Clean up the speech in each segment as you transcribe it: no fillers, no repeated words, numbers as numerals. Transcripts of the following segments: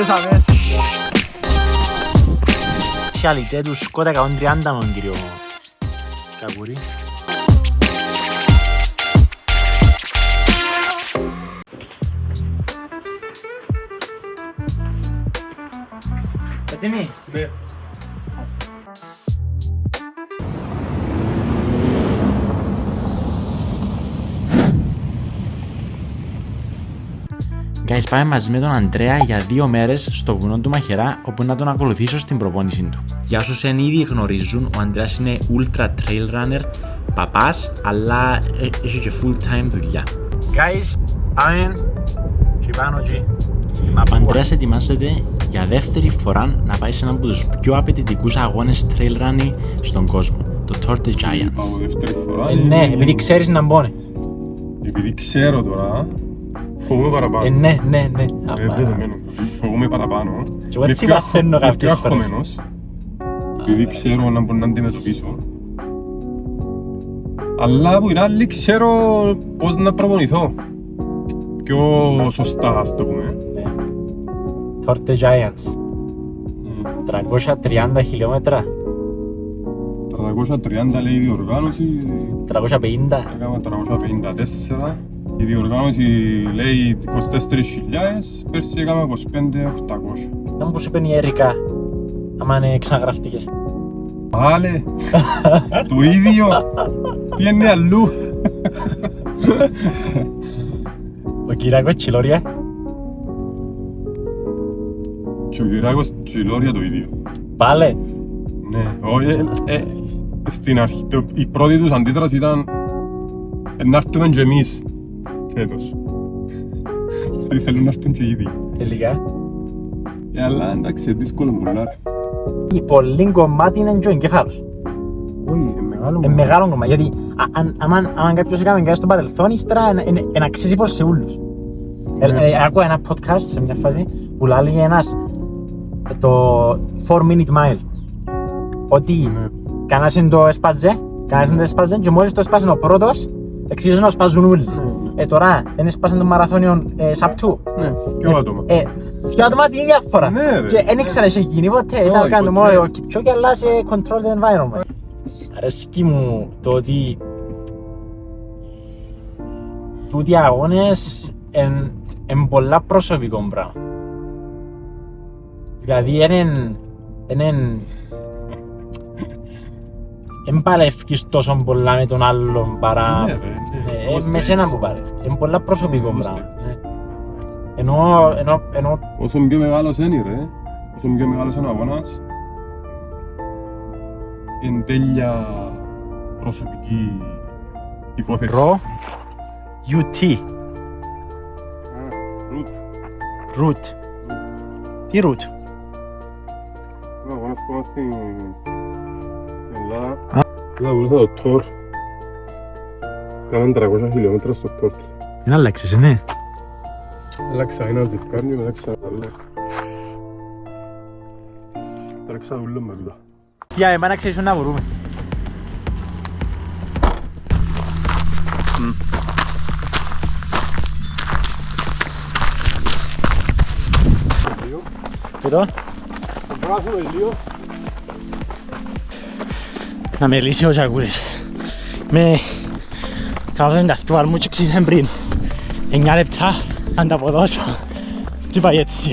αμέσως. Σιαλιτέ του Σκότα 130 mon κύριο Κακούρη. Έτοιμοι? Ναι. Guys, πάμε μαζί με τον Αντρέα για 2 μέρες στο βουνό του Μαχαιρά, όπου να τον ακολουθήσω στην προπόνηση του. Για όσους εν ήδη γνωρίζουν, ο Αντρέας είναι ultra trail runner, παπάς, αλλά έχει και full time δουλειά. Guys, πάμε και πάνω εκεί. Ο Αντρέας ετοιμάζεται για δεύτερη φορά να πάει σε έναν από τους πιο απαιτητικούς αγώνες trail running στον κόσμο, το Tour de Giants. Πάω δεύτερη φορά. Ναι, επειδή ξέρεις να μπώνε. Επειδή ξέρω τώρα, φοβούμαι παραπάνω. Ναι. Φοβούμαι παραπάνω. Και εγώ έτσι παθαίνω κάποιες φορές. Επειδή ξέρω να μπορώ να αντιμετωπίσω. Αλλά που είναι άλλοι ξέρω πώς να προπονηθώ. Πιο σωστά, ας το πούμε. Tour de Giants. 330 χιλιόμετρα. 330 λέει η διοργάνωση. 350. Έκαμε 354. Η διοργάνωση λέει 24.000. Πέρσι έκαμε 25.800. Να μου πως είπε η Ερικα, άμα είναι ξαναγραφτικές. Πάλε, το ίδιο. Πιένε αλλού. Ο Κυράκος Τσιλόρια. Και ο Κυράκος Τσιλόρια το ίδιο. Πάλε. Ναι, στην αρχή, η πρώτη τους αντίδραση ήταν να έρθουμε και εμείς φέτος. Δεν θέλουν να έρθουν και οι ίδιοι. Τελικά. Αλλά εντάξει, δύσκολο πολλά. Η πολύ κομμάτι είναι και ο εγκεφάλος. Όχι, μεγάλο. Μεγάλο κομμάτι, γιατί αν κάποιος έκαμε κάτι στο παρελθόν, ύστερα είναι accessible σε όλους. Άκουα ένα podcast σε μια φάση που λέει ένας το 4-minute mile. Ότι κανένας δεν το έσπαζε και μόλις το έσπασε ο πρώτος, εξήγησε να σπάζουν όλοι. Τώρα, δεν έσπασαν το μαραθώνιο Σαπτού. Ναι, ποιο άτομα. Δυο άτομα την ίδια φορά. Και δεν ήξερα σε γίνει ποτέ, ήταν κάνω μόνο ο Κιπτσόκι, αλλά σε control the environment. Αρέσκει μου το ότι τούτοι οι αγώνες είναι πολλά προσωπικό πράγμα. Δηλαδή δεν παλεύκεις τόσο πολλά με τον άλλον παρά με σένα που παλεύκεις. Είναι πολλά προσωπικό πράγμα. Ενώ όσο πιο μεγάλος είναι ρε, όσο πιο μεγάλος είναι ο αγώνας, είναι τέλεια προσωπική υπόθεση. Ρο UT Root. Τι root? Ο αγώνας που είμαστε στην Ελλάδα, είδα το Tour. Κάναν 300 χιλιόμετρα στο Tour. Είναι αλλάξεις, ναι. Αλλάξα ένα ζευκάρνιο, αλλάξα άλλο. Τρέξα ούλο με τούτα. Για εμάς να ξέρεις να μπορούμε. Εδώ. Να με λύσει ο Ζαγούρης. Με κάπως τα δυο μου και ξύσαν πριν 9 λεπτά αν τα αποδώσω και πάει έτσι.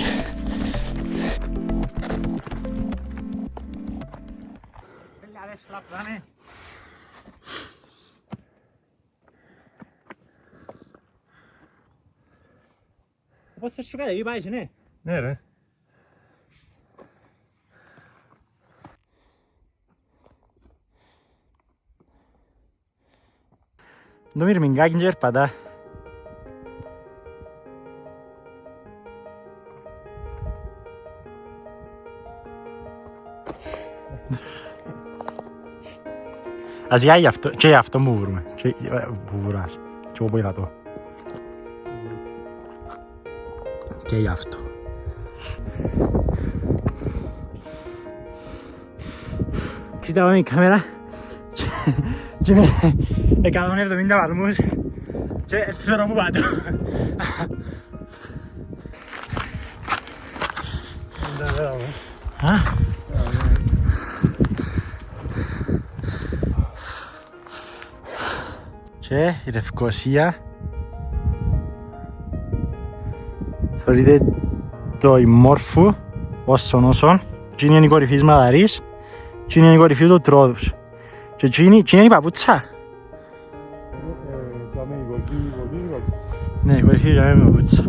Πώς θες σου κάτι, πάεις, ναι. Ναι ρε. Το μυρμηγκάκι και ερπατά. Ας για αυτό, και για αυτό μου βρούμε. Που βράς. Και εγώ πω είδα το. Και για αυτό. Ξητάμε η κάμερα και με 170 παλμούς και θέλω που πάω. Και η Λευκοσία. Θεωρείται το ημόρφου όσον όσον. Τι είναι η κορυφή της Μαδαρής. Τι είναι η κορυφή του Τρόδους. Και τι είναι η παπούτσα. Ναι, η κορυφή είναι η παπούτσα.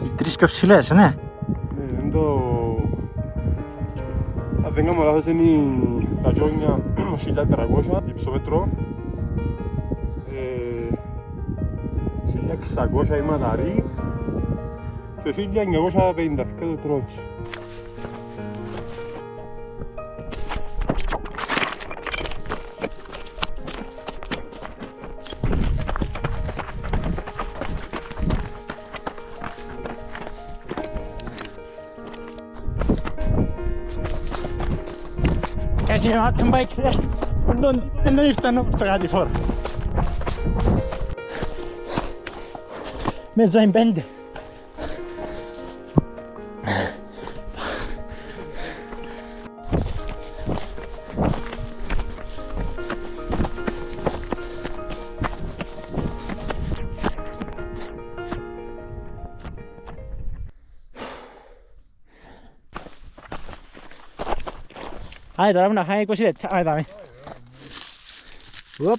Οι τρεις πιο ψηλές, ναι. Είναι το... Αν δεν κάνω λάθος είναι η Κατσόνια 1300 υψόμετρο. 1600 η Μαδαρή και 1950 το Τρόδος. Kasi yung mountain bike nandun ήρθαν το κατηφόρο. Μέσα είναι 5. Άι, τώρα να χάει 20 λεπτά, άι δάμε. Οπ.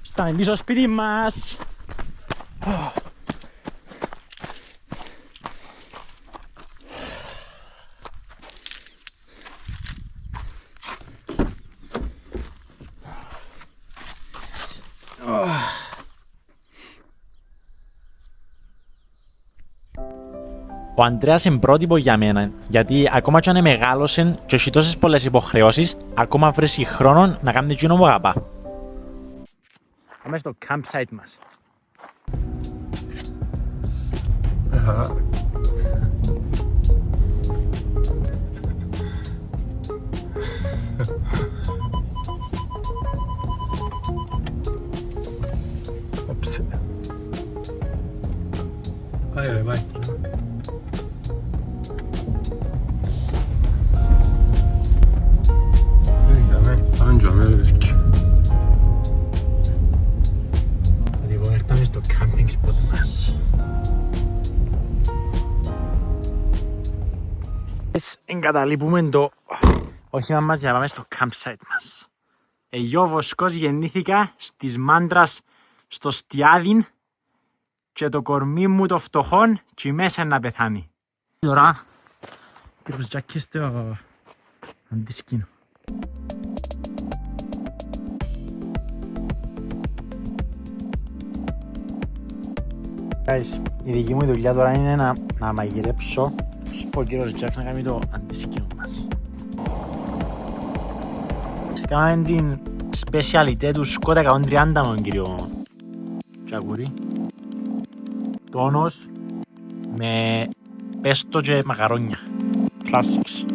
Στάμε πίσω στο σπίτι μας. Ο Ανδρέας είναι πρότυπο για μένα, γιατί ακόμα και αν μεγάλωσε και έχει τόσες πολλές υποχρεώσεις, ακόμα βρίσκει χρόνο να κάνει εκείνο που αγαπά. Πάμε στο campsite μας. Πάει ρε, πάει. Λοιπόν, ήρθαμε στο camping spot μας. Εγκαταλείπουμε το όχημα μας για να πάμε στο campsite μας. Εγώ Βοσκός γεννήθηκα στις Μάντρας στο Στιάδιν και το κορμί μου το φτωχόν και μέσα να πεθάνει. Τώρα, κύριος Τζάκης στο αντίσκηνο. Guys, η δική μου δουλειά τώρα είναι να μαγειρέψω ο κύριος Τζάκ να κάνει το αντίσκηνο μας. Κάναμε την σπεσιαλιτέ του Σκότα 130 με τον κύριο Τζακούρη. Τόνος με πέστο και μακαρόνια. Classics.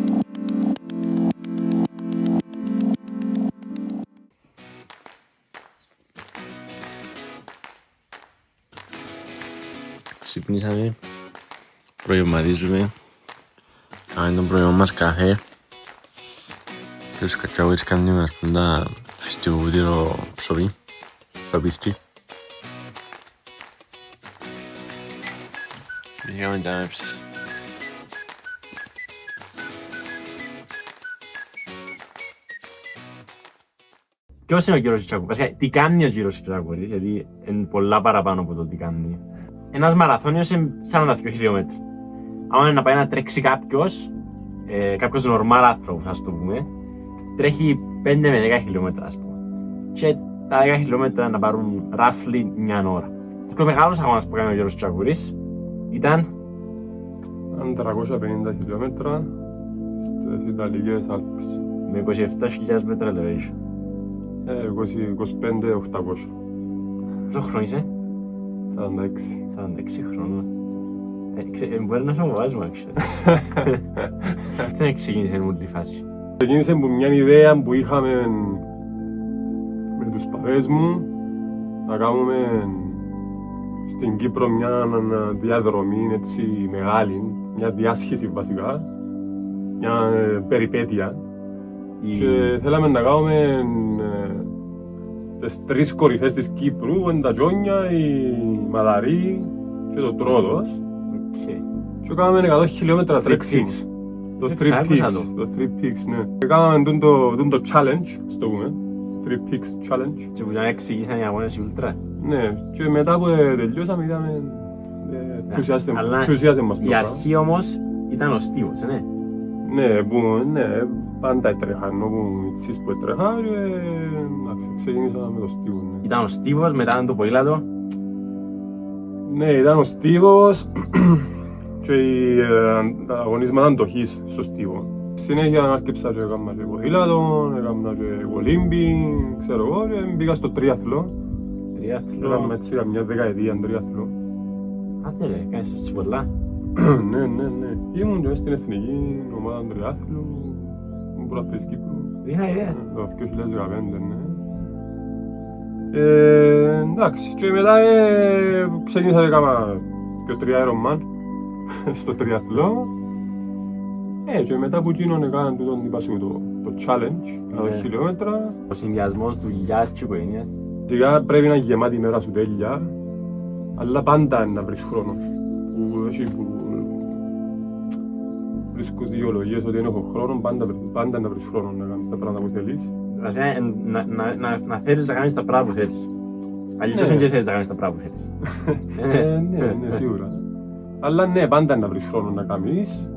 Ξυπνήσαμε, προϊομματίζουμε, κάνουμε τον προϊόν μας καφέ και τους Κατσαούρης κάνουμε μας πούντα φιστιβούτυρο ψωμί, παπίστη. Είχαμε τα ανέψεις. Ποιος είναι ο κύριος Τσακούρης, τι κάνει ο κύριος Τσακούρης, γιατί είναι πολλά παραπάνω από το τι κάνει. Ένας μαραθώνιος είναι 42 χιλιόμετρα. Αν είναι να πάει να τρέξει κάποιος νορμάλ άνθρωπος, ας το πούμε, τρέχει 5 με 10 χιλιόμετρα, ας πούμε. Και τα 10 χιλιόμετρα να πάρουν roughly μια ώρα. Ο πιο μεγάλος αγώνας που κάνει ο κύριος Τσακούρης ήταν 350 χιλιόμετρα στις Ιταλικές Άλπες. με 27.000 μέτρα elevation. 25-800. Πόσο χρόνο είσαι? 46. 46 χρόνων. Μπορεί να φοβάσαι, actually. Δεν ξεκίνησε μου τη φάση. Ξεκίνησε από μια ιδέα που είχαμε με τους παπές μου να κάνουμε στην Κύπρο μια διαδρομή έτσι μεγάλη, μια διάσχεση βασικά, μια περιπέτεια. Και θέλαμε να κάνουμε τις τρεις κορυφές της Κύπρου, τα Τζόνια, η Μαδαρή και το Τρόδος. Και κάναμε 100 χιλιόμετρα τρέξιμο. Το 3 Peaks, ναι. Κάναμε το challenge, στο πούμε. 3 Peaks challenge. Και που να εξηγήσαν οι αγώνες η Ούλτρα. Ναι, και μετά που τελειώσαμε είδαμε ενθουσιάστε μας. Η αρχή όμως ήταν ο Στίβος, ναι. Ναι, πάντα έτρεχαν όπου μητσής που έτρεχα και ξεκινήσαμε με το Στίβο. Ήταν ο Στίβος, μετά ήταν το ποδήλατο. Ναι, ήταν ο Στίβος και τα αγωνίσματα αντοχής στο Στίβο. Συνέχεια άρκεψα και έκανα και ποδήλατο, έκανα και κολύμπι, ξέρω εγώ, και μπήκα στο τριαθλό. Έκαμε έτσι καμιά δεκαετία τριαθλό. Άντε ρε, κάνεις έτσι πολλά. Ναι. Ήμουν και στην εθνική ομάδα τριάθλου, ήμουν πρωταθλητής Κύπρου. Είχα ιδέα. Το 2015, ναι. Εντάξει, και μετά ξεκίνησα και έκανα και 3 Ironman στο τριαθλό. Και μετά που γίνον έκαναν το challenge, 100 χιλιόμετρα. Ο συνδυασμός δουλειάς και οικογένειας. Σιγά πρέπει να γεμάτη η μέρα σου τέλεια, αλλά πάντα να βρεις χρόνο. Που βρίσκω δικαιολογίες ότι δεν έχω χρόνο, πάντα να βρεις χρόνο να κάνεις τα πράγματα που θέλεις. Να θέλεις να κάνεις τα πράγματα που θέλεις. Αλλιώς δεν θέλεις να κάνεις τα πράγματα που θέλεις. Ναι, σίγουρα. Αλλά ναι, πάντα να βρεις χρόνο να κάνεις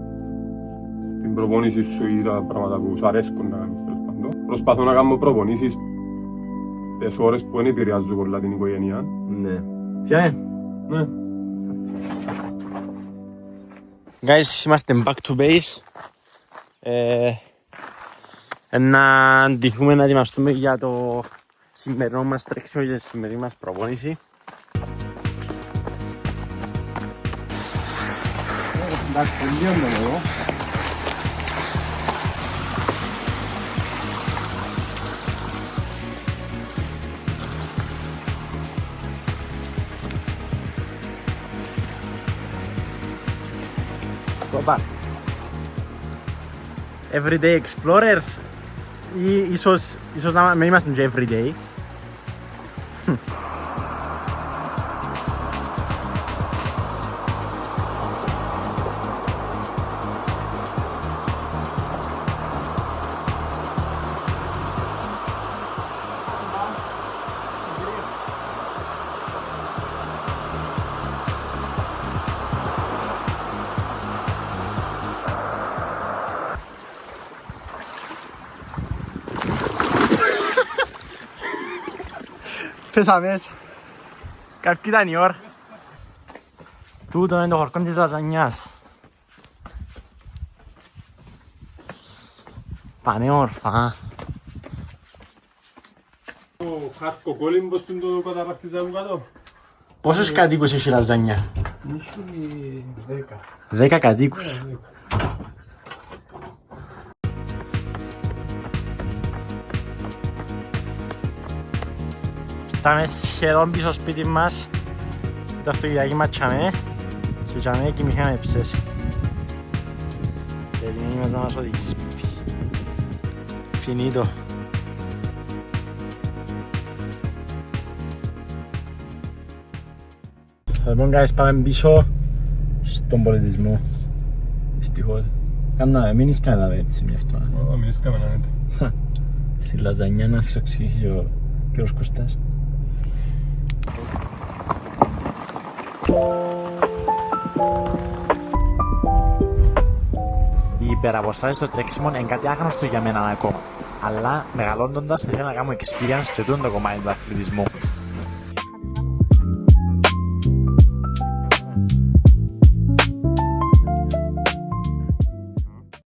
την προπονήση σου ή τα πράγματα που σου αρέσκουν να κάνεις τέλος πάντων. Προσπαθώ να κάνω προπονήσεις τις ώρες που δεν επηρεάζουν πολλά την οικογένεια. Ναι. Ποια Ναι. Guys, είμαστε back to base. Να αντιθούμε να ετοιμαστούμε για το σημερινό μας τρέξιμο και τη σημερινή μας προπόνηση. Εντάξει, τελείωνε εδώ. Οπα. Everyday Explorers ή ίσως να μην είμαστε και everyday. Πέσα μέσα. Κάποιοι ήταν η ώρα. Τούτο είναι το χορκό της λαζανιάς. Πανέμορφα. Ο χαρτοκόλλημπος του το καταπακτήσα μου κάτω. Πόσους κατοίκους έχει η λαζανιά? Έχει 10 κατοίκους. Estάμε σχεδόν πίσω στο σπίτι μας. Το αυτοκινητάκι μας τσάμε. Και τσάμε κοιμηθήκαμε ψες. Και την είμαστε να μας οδηγήσει σπίτι. Φινίτο. Λοιπόν guys, πάμε πίσω στον πολιτισμό. Δυστυχώς. Μην είσαι κανένα έτσι μια αυτό. Μην είσαι κανένα έτσι. Στη λαζανιά να σας εξηγήσει ο κύριος Κωστάς. Οι υπεραποστάσεις στο τρέξιμο είναι κάτι άγνωστο για μένα ακόμα. Αλλά μεγαλώνοντας θα ήθελα να κάνω experience σε αυτό το κομμάτι του αθλητισμού.